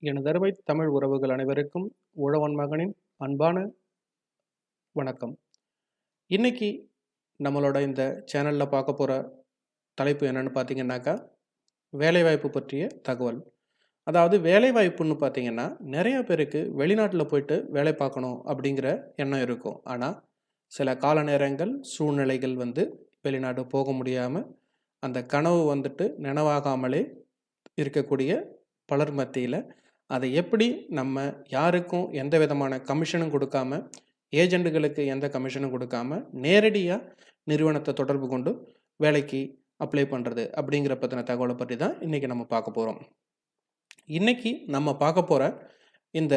எனதருமை தமிழ் உறவுகள் அனைவருக்கும் உழவன் மகனின் அன்பான வணக்கம். இன்னைக்கு நம்மளோட இந்த சேனலில் பார்க்க போகிற தலைப்பு என்னன்னு பார்த்தீங்கன்னாக்கா, வேலைவாய்ப்பு பற்றிய தகவல். அதாவது வேலைவாய்ப்புன்னு பார்த்தீங்கன்னா, நிறைய பேருக்கு வெளிநாட்டில் போயிட்டு வேலை பார்க்கணும் அப்படிங்கிற எண்ணம் இருக்கும். ஆனால் சில கால நேரங்கள், சூழ்நிலைகள் வெளிநாடு போக முடியாமல் அந்த கனவு நினைவாகாமலே இருக்கக்கூடிய பலர் மத்தியில் அதை எப்படி நம்ம யாருக்கும் எந்த விதமான கமிஷனும் கொடுக்காம, ஏஜெண்டுகளுக்கு எந்த கமிஷனும் கொடுக்காம, நேரடியாக நிறுவனத்தை தொடர்பு கொண்டு வேலைக்கு அப்ளை பண்ணுறது அப்படிங்கிற பற்றின தகவலை பற்றி தான் இன்றைக்கி நம்ம பார்க்க போகிறோம். இன்றைக்கி நம்ம பார்க்க போகிற இந்த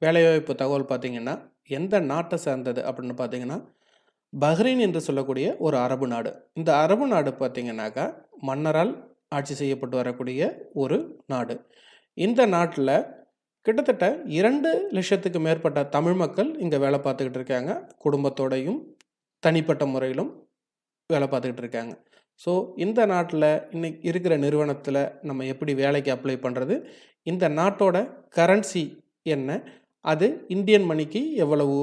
வேலைவாய்ப்பு தகவல் பார்த்திங்கன்னா, எந்த நாட்டை சார்ந்தது அப்படின்னு பார்த்திங்கன்னா, பஹ்ரைன் என்று சொல்லக்கூடிய ஒரு அரபு நாடு. இந்த அரபு நாடு பார்த்திங்கனாக்கா மன்னரால் ஆட்சி செய்யப்பட்டு வரக்கூடிய ஒரு நாடு. இந்த நாட்டில் கிட்டத்தட்ட 2 லட்சத்துக்கு மேற்பட்ட தமிழ் மக்கள் இங்கே வேலை பார்த்துக்கிட்டு இருக்காங்க. குடும்பத்தோடையும் தனிப்பட்ட முறையிலும் வேலை பார்த்துக்கிட்டு இருக்காங்க. ஸோ இந்த நாட்டில் இன்னைக்கு இருக்கிற நிறுவனத்தில் நம்ம எப்படி வேலைக்கு அப்ளை பண்ணுறது, இந்த நாட்டோட கரன்சி என்ன, அது இந்தியன் மணிக்கு எவ்வளவு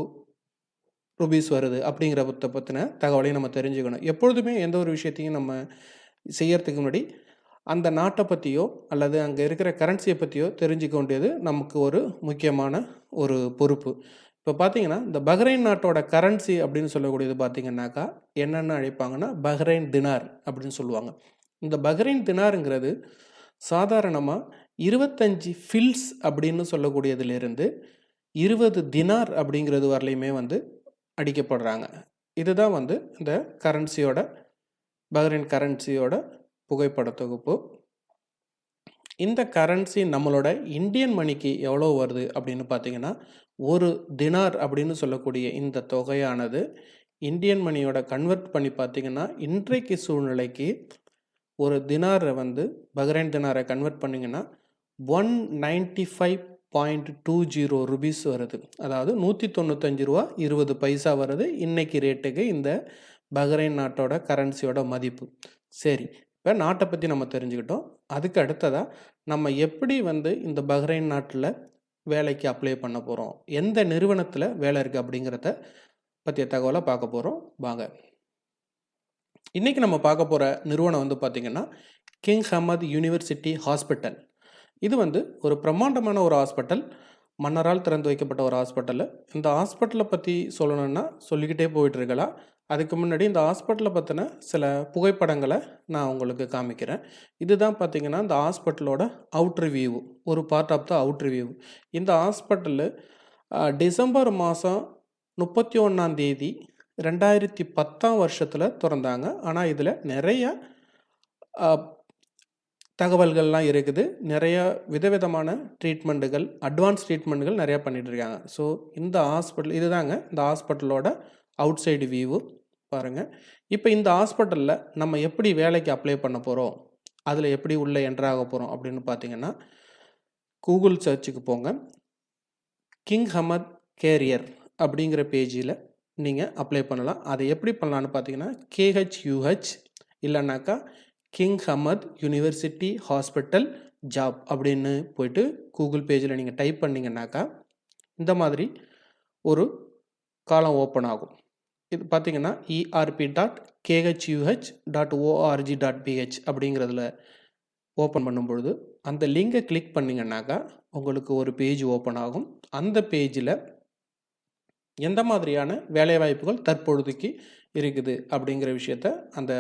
ருபீஸ் வருது அப்படிங்கிறத பற்றின தகவலையும் நம்ம தெரிஞ்சுக்கணும். எப்பொழுதுமே எந்த ஒரு விஷயத்தையும் நம்ம செய்யறதுக்கு முன்னாடி அந்த நாட்டை பற்றியோ அல்லது அங்கே இருக்கிற கரன்சியை பற்றியோ தெரிஞ்சிக்க வேண்டியது நமக்கு ஒரு முக்கியமான ஒரு பொறுப்பு. இப்போ பார்த்தீங்கன்னா, இந்த பஹ்ரைன் நாட்டோட கரன்சி அப்படின்னு சொல்லக்கூடியது பார்த்தீங்கன்னாக்கா என்னென்னு அழைப்பாங்கன்னா, பஹ்ரைன் தினார் அப்படின்னு சொல்லுவாங்க. இந்த பஹ்ரைன் தினாருங்கிறது சாதாரணமாக 25 ஃபில்ஸ் அப்படின்னு சொல்லக்கூடியதுலேருந்து 20 தினார் அப்படிங்கிறது வரலையுமே அடிக்கப்படுறாங்க. இதுதான் இந்த கரன்சியோட, பஹ்ரைன் கரன்சியோட புகைப்பட தொகுப்பு. இந்த கரன்சி நம்மளோட இந்தியன் மணிக்கு எவ்வளோ வருது அப்படின்னு பார்த்தீங்கன்னா, ஒரு தினார் அப்படின்னு சொல்லக்கூடிய இந்த தொகையானது இந்தியன் மணியோட கன்வெர்ட் பண்ணி பார்த்தீங்கன்னா, இன்றைக்கு சூழ்நிலைக்கு ஒரு தினாரை பஹ்ரைன் தினாரை கன்வெர்ட் பண்ணிங்கன்னா 195.20 ருபீஸ் வருது. அதாவது 195 ரூபா 20 பைசா வருது இன்னைக்கு ரேட்டுக்கு இந்த பஹ்ரைன் நாட்டோட கரன்சியோட மதிப்பு. சரி, இப்போ நாட்டை பற்றி நம்ம தெரிஞ்சுக்கிட்டோம். அதுக்கு அடுத்ததாக நம்ம எப்படி இந்த பஹ்ரைன் நாட்டில் வேலைக்கு அப்ளை பண்ண போகிறோம், எந்த நிறுவனத்தில் வேலை இருக்குது அப்படிங்கிறத பற்றிய தகவலை பார்க்க போகிறோம். வாங்க. இன்றைக்கி நம்ம பார்க்க போகிற நிறுவனம் பார்த்திங்கன்னா, கிங் ஹமத் யூனிவர்சிட்டி ஹாஸ்பிட்டல். இது ஒரு பிரம்மாண்டமான ஒரு ஹாஸ்பிட்டல், மன்னரால் திறந்து வைக்கப்பட்ட ஒரு ஹாஸ்பிட்டல். இந்த ஹாஸ்பிட்டலை பற்றி சொல்லணுன்னா சொல்லிக்கிட்டே போயிட்டுருக்கலாம். அதுக்கு முன்னாடி இந்த ஹாஸ்பிட்டலை பற்றின சில புகைப்படங்களை நான் உங்களுக்கு காமிக்கிறேன். இதுதான் பார்த்திங்கன்னா இந்த ஹாஸ்பிட்டலோட அவுட்ரு வியூ, ஒரு part of the outer view. இந்த ஹாஸ்பிட்டலு டிசம்பர் மாதம் 31 2010 திறந்தாங்க. ஆனால் இதில் நிறைய தகவல்கள்லாம் இருக்குது. நிறைய விதவிதமான ட்ரீட்மெண்ட்டுகள், அட்வான்ஸ் ட்ரீட்மெண்ட்டுகள் நிறையா பண்ணிகிட்ருக்காங்க. ஸோ இந்த ஹாஸ்பிட்டல் இதுதாங்க இந்த ஹாஸ்பிட்டலோட அவுட் சைடு வியூவு பாருங்கள். இப்போ இந்த ஹாஸ்பிட்டலில் நம்ம எப்படி வேலைக்கு அப்ளை பண்ண போகிறோம், அதில் எப்படி உள்ளே என்ட்ராக போகிறோம் அப்படின்னு பார்த்தீங்கன்னா, கூகுள் சர்ச்சுக்கு போங்க. கிங் ஹமத் கேரியர் அப்படிங்கிற பேஜில் நீங்கள் அப்ளை பண்ணலாம். அதை எப்படி பண்ணலான்னு பார்த்தீங்கன்னா, KHUH இல்லைனாக்கா king Hamad university hospital job அப்படின்னு போயிட்டு கூகுள் பேஜில் நீங்கள் டைப் பண்ணிங்கன்னாக்கா இந்த மாதிரி ஒரு காலம் ஓப்பன் ஆகும். இது பார்த்தீங்கன்னா erp.khuh.org.ph அப்படிங்கிறதுல ஓப்பன் பண்ணும்பொழுது அந்த லிங்கை கிளிக் பண்ணிங்கன்னாக்கா உங்களுக்கு ஒரு பேஜ் ஓப்பன் ஆகும். அந்த பேஜில் எந்த மாதிரியான வேலைவாய்ப்புகள் தற்பொழுதுக்கு இருக்குது அப்படிங்கிற விஷயத்த அந்த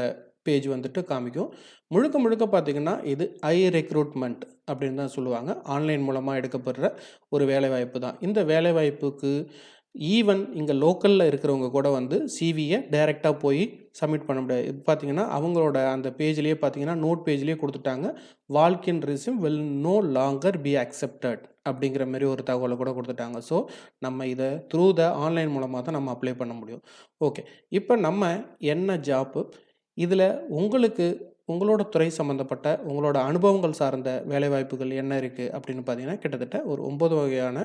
பேஜ் காமிக்கும். முழுக்க முழுக்க பார்த்திங்கன்னா இது ரெக்ரூட்மெண்ட் அப்படின்னு தான் சொல்லுவாங்க. ஆன்லைன் மூலமாக எடுக்கப்படுற ஒரு வேலைவாய்ப்பு தான். இந்த வேலைவாய்ப்புக்கு ஈவன் இங்கே லோக்கலில் இருக்கிறவங்க கூட சிவியை டைரெக்டாக போய் சப்மிட் பண்ண முடியாது. இது பார்த்திங்கன்னா அவங்களோட அந்த பேஜ்லேயே பார்த்திங்கன்னா நோட் பேஜ்லேயே கொடுத்துட்டாங்க, walk in resume will know longer B accepted அப்படிங்கிற மாதிரி ஒரு தகவலை கூட கொடுத்துட்டாங்க. ஸோ நம்ம இதை த்ரூ த ஆன்லைன் மூலமாக தான் நம்ம அப்ளை பண்ண முடியும். ஓகே, இப்போ நம்ம என்ன ஜாப்பு, இதில் உங்களுக்கு உங்களோட துறை சம்மந்தப்பட்ட உங்களோட அனுபவங்கள் சார்ந்த வேலைவாய்ப்புகள் என்ன இருக்குது அப்படின்னு பார்த்தீங்கன்னா, கிட்டத்தட்ட ஒரு 9 வகையான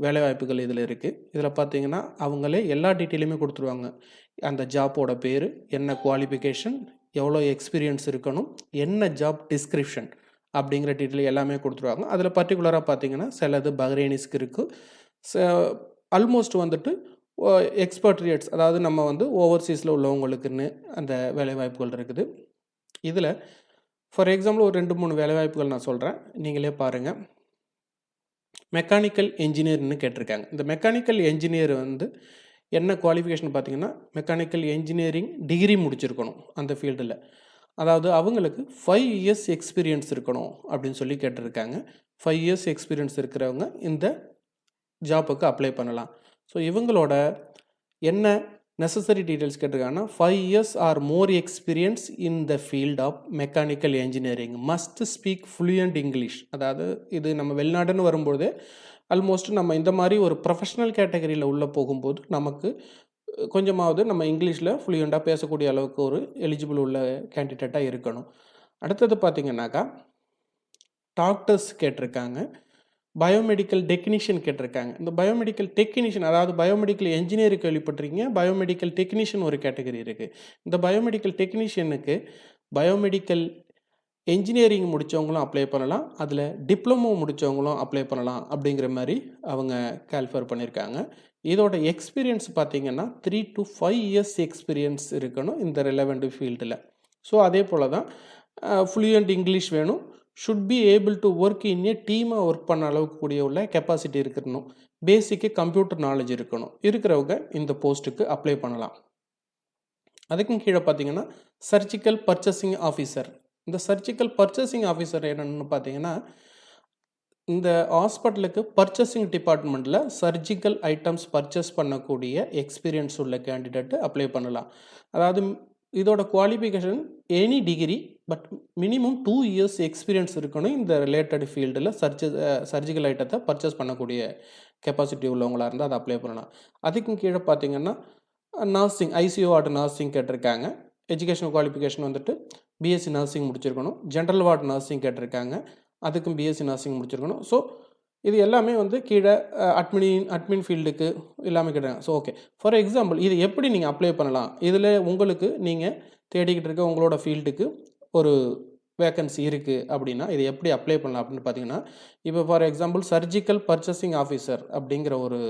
வேலைவாய்ப்புகள் இதில் இருக்குது. இதில் பார்த்தீங்கன்னா அவங்களே எல்லா டீட்டெயிலுமே கொடுத்துருவாங்க. அந்த ஜாப்போட பேர் என்ன, குவாலிஃபிகேஷன், எவ்வளோ எக்ஸ்பீரியன்ஸ் இருக்கணும், என்ன ஜாப் டிஸ்கிரிப்ஷன் அப்படிங்கிற டீட்டெயில் எல்லாமே கொடுத்துருவாங்க. அதில் பர்டிகுலராக பார்த்தீங்கன்னா சிலது பஹ்ரைனிஸ்க்கு இருக்குது. ஆல்மோஸ்ட் வந்துட்டு எக்ஸ்பர்ட்ரியேட்ஸ், அதாவது நம்ம வந்து ஓவர்சீஸில் உள்ளவங்களுக்குன்னு அந்த வேலைவாய்ப்புகள் இருக்குது. இதில் ஃபார் எக்ஸாம்பிள் ஒரு 2-3 வேலைவாய்ப்புகள் நான் சொல்கிறேன், நீங்களே பாருங்கள். மெக்கானிக்கல் என்ஜினியர்னு கேட்டிருக்காங்க. இந்த மெக்கானிக்கல் என்ஜினியர் வந்து என்ன குவாலிஃபிகேஷன் பார்த்தீங்கன்னா, மெக்கானிக்கல் என்ஜினியரிங் டிகிரி முடிச்சிருக்கணும் அந்த ஃபீல்டில். அதாவது அவங்களுக்கு 5 இயர்ஸ் எக்ஸ்பீரியன்ஸ் இருக்கணும் அப்படின்னு சொல்லி கேட்டிருக்காங்க. 5 இயர்ஸ் எக்ஸ்பீரியன்ஸ் இருக்கிறவங்க இந்த ஜாப்புக்கு அப்ளை பண்ணலாம். ஸோ இவங்களோட என்ன நெசசரி டீட்டெயில்ஸ் கேட்டிருக்காங்கன்னா, 5 years or more experience in the field of mechanical engineering, must speak fluent English. அதாவது இது நம்ம வெளிநாடுன்னு வரும்போது ஆல்மோஸ்ட் நம்ம இந்த மாதிரி ஒரு ப்ரொஃபஷ்னல் கேட்டகரியில் உள்ளே போகும்போது நமக்கு கொஞ்சமாவது நம்ம இங்கிலீஷில் ஃப்ளூயண்ட்டாக பேசக்கூடிய அளவுக்கு ஒரு எலிஜிபிள் உள்ள கேண்டிடேட்டாக இருக்கணும். அடுத்தது பார்த்திங்கனாக்கா டாக்டர்ஸ் கேட்டிருக்காங்க, பயோமெடிக்கல் டெக்னீஷியன் கேட்டிருக்காங்க. இந்த பயோமெடிக்கல் டெக்னீஷியன், அதாவது பயோமெடிக்கல் என்ஜினியர் கேள்விப்பட்டிருக்கீங்க, பயோமெடிக்கல் டெக்னீஷியன் ஒரு கேட்டகரி இருக்குது. இந்த பயோமெடிக்கல் டெக்னீஷியனுக்கு பயோமெடிக்கல் என்ஜினியரிங் முடித்தவங்களும் அப்ளை பண்ணலாம், அதில் டிப்ளமோ முடித்தவங்களும் அப்ளை பண்ணலாம் அப்படிங்கிற மாதிரி அவங்க கால்ஃபர் பண்ணியிருக்காங்க. இதோட எக்ஸ்பீரியன்ஸ் பார்த்திங்கன்னா 3 to 5 இயர்ஸ் எக்ஸ்பீரியன்ஸ் இருக்கணும் இந்த ரிலவெண்ட் ஃபீல்டில். ஸோ அதே போல் தான் ஃப்ளூயண்ட் இங்கிலீஷ் வேணும், should be able to work in a டீமாக ஒர்க் பண்ண அளவுக்கு கூடிய உள்ள கெப்பாசிட்டி இருக்கணும், பேசிக்கு கம்ப்யூட்டர் நாலேஜ் இருக்கணும். இருக்கிறவங்க இந்த போஸ்ட்டுக்கு அப்ளை பண்ணலாம். அதுக்கும் கீழே பார்த்திங்கன்னா சர்ஜிக்கல் பர்ச்சேசிங் ஆஃபீஸர். இந்த சர்ஜிக்கல் பர்ச்சேசிங் ஆஃபீஸர் என்னென்னு பார்த்தீங்கன்னா, இந்த ஹாஸ்பிட்டலுக்கு பர்ச்சேசிங் டிபார்ட்மெண்ட்டில் சர்ஜிக்கல் ஐட்டம்ஸ் பர்ச்சேஸ் பண்ணக்கூடிய எக்ஸ்பீரியன்ஸ் உள்ள கேண்டிடேட்டு அப்ளை பண்ணலாம். அதாவது இதோட qualification any degree, but minimum 2 years experience இருக்கணும் இந்த ரிலேட்டட் ஃபீல்டில் சர்ஜிக்கல் ஐட்டத்தை பர்ச்சேஸ் பண்ணக்கூடிய கெப்பாசிட்டி உள்ளவங்களாக இருந்தால் அதை அப்ளை பண்ணலாம். அதுக்கும் கீழே பார்த்தீங்கன்னா நர்சிங், ஐசியூ வார்டு நர்சிங் கேட்டிருக்காங்க. எஜுகேஷன் குவாலிஃபிகேஷன் வந்துட்டு பிஎஸ்சி நர்சிங் முடிச்சிருக்கணும். ஜென்ரல் வார்டு நர்சிங் கேட்டிருக்காங்க, அதுக்கும் பிஎஸ்சி நர்சிங் முடிச்சிருக்கணும். ஸோ இது எல்லாமே வந்து கீழே அட்மின் ஃபீல்டுக்கு எல்லாமே கேட்டாங்க. ஸோ ஓகே, ஃபார் எக்ஸாம்பிள் இது எப்படி நீங்கள் அப்ளை பண்ணலாம், இதில் உங்களுக்கு நீங்கள் தேடிக்கிட்டு இருக்க உங்களோட ஃபீல்டுக்கு ஒரு வேக்கன்சி இருக்குது அப்படின்னா இதை எப்படி அப்ளை பண்ணலாம் அப்படின்னு பார்த்தீங்கன்னா, இப்போ for example surgical purchasing officer அப்படிங்கிற ஒரு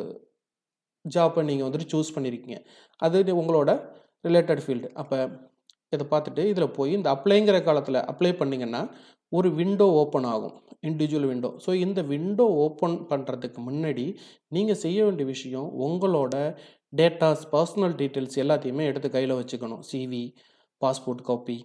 ஜாப்பை நீங்கள் வந்துட்டு சூஸ் பண்ணியிருக்கீங்க, அது உங்களோட ரிலேட்டட் ஃபீல்டு. அப்போ இதை பார்த்துட்டு இதில் போய் இந்த அப்ளைங்கிற காலத்தில் அப்ளை பண்ணிங்கன்னா ஒரு விண்டோ ஓப்பன் ஆகும், இண்டிவிஜுவல் விண்டோ. ஸோ இந்த விண்டோ ஓப்பன் பண்ணுறதுக்கு முன்னாடி நீங்கள் செய்ய வேண்டிய விஷயம், உங்களோட டேட்டாஸ், பர்சனல் டீட்டெயில்ஸ் எல்லாத்தையுமே எடுத்து கையில் வச்சுக்கணும். CV, passport copy,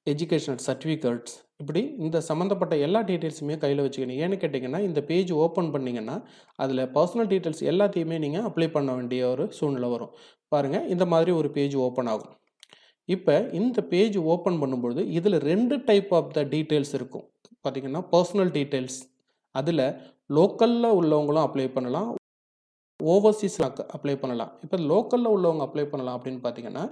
educational certificates, இப்படி இந்த சம்மந்தப்பட்ட எல்லா டீட்டெயில்ஸுமே கையில் வச்சுக்கணும். ஏன்னு கேட்டிங்கன்னா இந்த பேஜ் ஓப்பன் பண்ணிங்கன்னா அதில் பர்சனல் டீட்டெயில்ஸ் எல்லாத்தையுமே நீங்கள் அப்ளை பண்ண வேண்டிய ஒரு சூழ்நிலை வரும். பாருங்கள், இந்த மாதிரி ஒரு பேஜ் ஓப்பன் ஆகும். இப்போ இந்த பேஜ் ஓப்பன் பண்ணும்பொழுது இதில் 2 டைப் ஆஃப் த டீட்டெயில்ஸ் இருக்கும். பார்த்திங்கன்னா பர்சனல் டீட்டெயில்ஸ், அதில் லோக்கலில் உள்ளவங்களும் அப்ளை பண்ணலாம், ஓவர்சீஸில் அப்ளை பண்ணலாம். இப்போ லோக்கலில் உள்ளவங்க அப்ளை பண்ணலாம் அப்படின்னு பார்த்தீங்கன்னா,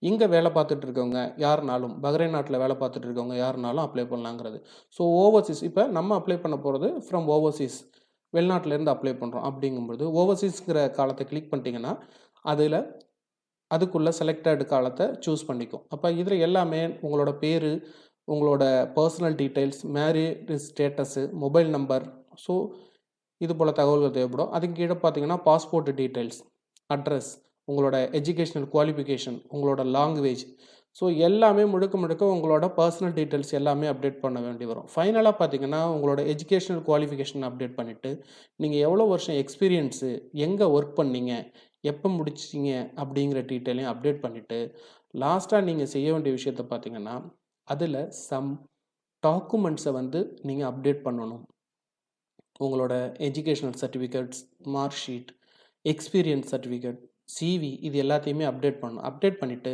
இங்கே வேலை பார்த்துட்டு இருக்கவங்க யாருனாலும், பஹ்ரைன் நாட்டில் வேலை பார்த்துட்டு இருக்கவங்க யாருனாலும் அப்ளை பண்ணலாங்கிறது. ஸோ ஓவர்சீஸ், இப்போ நம்ம அப்ளை பண்ண போகிறது ஃப்ரம் ஓவர்சீஸ், வெளிநாட்டிலேருந்து அப்ளை பண்ணுறோம். அப்படிங்கும்போது ஓவர்சீஸ்ங்கிற காலத்தை கிளிக் பண்ணிட்டீங்கன்னா அதில் அதுக்குள்ளே செலக்டட் காலத்தை சூஸ் பண்ணிக்கும். அப்போ இதில் எல்லாமே உங்களோட பேர், உங்களோட personal details, marriage status, mobile number, so இது போல் தகவல்கள் தேவைப்படும். அதுக்கு கீழே பார்த்தீங்கன்னா பாஸ்போர்ட் டீட்டெயில்ஸ், அட்ரஸ், உங்களோட எஜுகேஷ்னல் குவாலிஃபிகேஷன், உங்களோட லாங்குவேஜ், ஸோ எல்லாமே முழுக்க உங்களோட பர்சனல் டீட்டெயில்ஸ் எல்லாமே அப்டேட் பண்ண வேண்டி வரும். ஃபைனலாக பார்த்தீங்கன்னா உங்களோட எஜுகேஷ்னல் குவாலிஃபிகேஷன் அப்டேட் பண்ணிவிட்டு நீங்கள் எவ்வளோ வருஷம் எக்ஸ்பீரியன்ஸு, எங்கே ஒர்க் பண்ணீங்க, எப்போ முடிச்சிங்க அப்படிங்கிற டீட்டெயிலையும் அப்டேட் பண்ணிவிட்டு லாஸ்ட்டாக நீங்கள் செய்ய வேண்டிய விஷயத்தை பார்த்தீங்கன்னா அதில் சம் டாக்குமெண்ட்ஸை வந்து நீங்கள் அப்டேட் பண்ணணும். உங்களோட educational certificates, mark sheet, experience certificate, CV, இது எல்லாத்தையுமே அப்டேட் பண்ணணும். அப்டேட் பண்ணிவிட்டு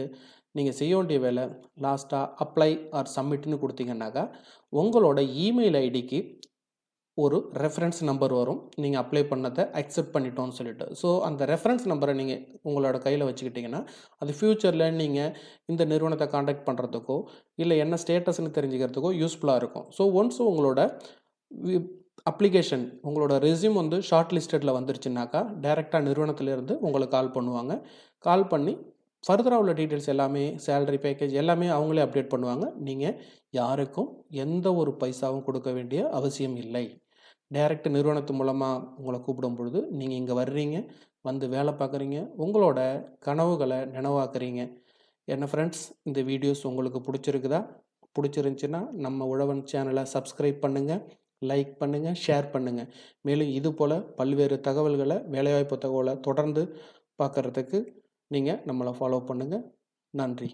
நீங்கள் செய்ய வேண்டிய வேலை லாஸ்ட்டாக அப்ளை ஆர் சப்மிட்னு கொடுத்தீங்கன்னாக்கா உங்களோட இமெயில் ஐடிக்கு ஒரு ரெஃபரன்ஸ் நம்பர் வரும், நீங்கள் அப்ளை பண்ணதை அக்செப்ட் பண்ணிட்டோன்னு சொல்லிட்டு. ஸோ அந்த ரெஃபரன்ஸ் நம்பரை நீங்கள் உங்களோட கையில் வச்சுக்கிட்டிங்கன்னா அது ஃப்யூச்சரில் நீங்கள் இந்த நிறுவனத்தை காண்டாக்ட் பண்ணுறதுக்கோ இல்லை என்ன ஸ்டேட்டஸ்ன்னு தெரிஞ்சுக்கிறதுக்கோ யூஸ்ஃபுல்லாக இருக்கும். ஸோ ஒன்ஸ் உங்களோட அப்ளிகேஷன், உங்களோட ரெஸ்யூம் வந்து ஷார்ட் லிஸ்டடில் வந்துருச்சுனாக்கா டைரெக்டாக நிறுவனத்திலேருந்து உங்களுக்கு கால் பண்ணுவாங்க. கால் பண்ணி ஃபர்தராக உள்ள டீட்டெயில்ஸ் எல்லாமே சேலரி பேக்கேஜ் எல்லாமே அவங்களே அப்டேட் பண்ணுவாங்க. நீங்கள் யாருக்கும் எந்த ஒரு பைசாவும் கொடுக்க வேண்டிய அவசியம் இல்லை. டைரக்ட் நிறுவனத்து மூலமாக உங்களை கூப்பிடும் பொழுது நீங்கள் இங்கே வர்றீங்க, வந்து வேலை பார்க்குறீங்க, உங்களோட கனவுகளை நினைவாக்குறீங்க. என்ன ஃப்ரெண்ட்ஸ், இந்த வீடியோஸ் உங்களுக்கு பிடிச்சிருக்குதா? பிடிச்சிருந்துச்சின்னா நம்ம உழவன் சேனலை சப்ஸ்கிரைப் பண்ணுங்கள், லைக் பண்ணுங்கள், ஷேர் பண்ணுங்கள். மேலும் இது போல் பல்வேறு தகவல்களை, வேலைவாய்ப்பு தகவலை தொடர்ந்து பார்க்குறதுக்கு நீங்கள் நம்மளை ஃபாலோ பண்ணுங்கள். நன்றி.